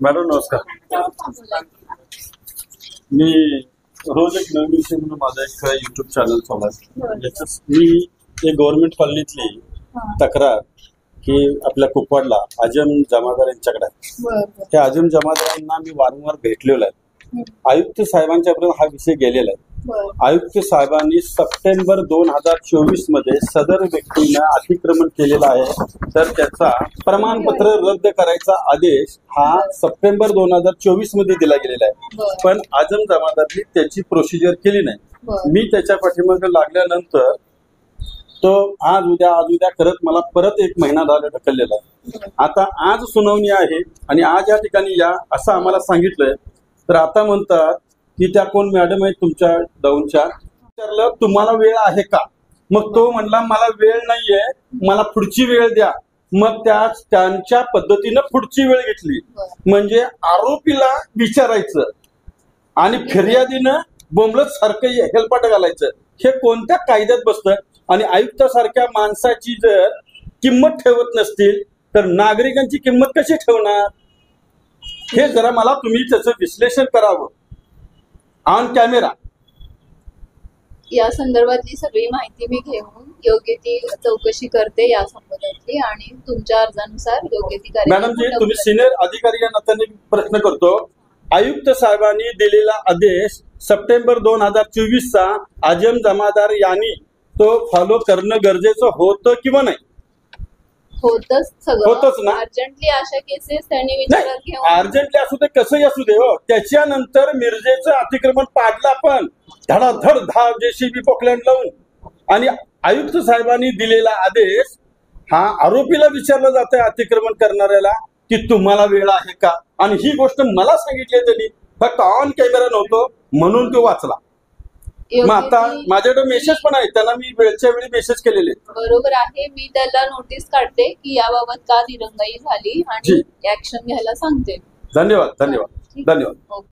Madam नमस्कार. मी रोज एक नवीन विषय म्हणून माझा एक युट्यूब चॅनल चालू आहे. मी एक गव्हर्नमेंट कॉलनीतली तक्रार की आपल्या कुपवाडला आजम जमादार यांच्याकडे आहे. त्या आजम जमादारांना मी वारंवार भेटलेलो आहे. आयुक्त साहेबांच्यापर्यंत हा विषय गेलेला आहे. आयुक्त साहेबांनी सप्टेंबर 2024 मध्ये सदर व्यक्तीनं अतिक्रमण केलेलं आहे, तर त्याचा प्रमाणपत्र रद्द करायचा आदेश हा सप्टेंबर 2024 मध्ये दिला गेलेला आहे. पण आजम जमादारनी त्याची प्रोसिजर केली नाही. मी त्याच्या पाठीमागे लागल्यानंतर तो आज उद्या करत मला परत एक महिना झाला ढकललेला आहे. आता आज सुनावणी आहे आणि आज या ठिकाणी या असं आम्हाला सांगितलंय. तर आता म्हणतात की त्या कोण मॅडम आहेत तुमच्या दौनच्या, विचारलं तुम्हाला वेळ आहे का? मग तो म्हणला मला वेळ नाहीये, मला पुढची वेळ द्या. मग त्यांच्या पद्धतीनं पुढची वेळ घेतली. म्हणजे आरोपीला विचारायचं आणि फिर्यादीनं बोंबलत सारखं हेलपाट घालायचं. हे कोणत्या कायद्यात बसतं? आणि आयुक्तासारख्या माणसाची जर किंमत ठेवत नसतील तर नागरिकांची किंमत कशी ठेवणार? हे जरा मला तुम्ही त्याचं विश्लेषण करावं ऑन कॅमेरा. या संदर्भातली सगळी माहिती मी घेऊन योग्य ती चौकशी करते या संबंधातली आणि तुमच्या अर्जानुसार योग्य ती मॅडम जी तुम्ही सिनियर अधिकारी या नात्याने प्रश्न करतो. आयुक्त साहेबांनी दिलेला आदेश सप्टेंबर 2024 चा आजम जमादार यांनी तो फॉलो करणं गरजेचं होतं किंवा नाही? होतच ना. अर्जंटली अशा केसेस त्यांनी विचारात घेऊन अर्जंटली असू दे कसंही असू दे हो. त्याच्यानंतर मिरजेचं अतिक्रमण पाडलं पण धडाधड धाव JCB पोकलँड लावून. आणि आयुक्त साहेबांनी दिलेला आदेश हा आरोपीला विचारलं जातंय अतिक्रमण करणाऱ्याला की तुम्हाला वेळ आहे का? आणि ही गोष्ट मला सांगितली त्यांनी, फक्त ऑन कॅमेरा नव्हतो म्हणून तो वाचला. मग आता माझ्याकडे मेसेज पण आहे, त्यांना मी वेळच्या वेळी मेसेज केलेले. बरोबर आहे. मी त्याला नोटीस काढते की याबाबत का दिरंगाई झाली आणि ऍक्शन घ्यायला सांगते. धन्यवाद.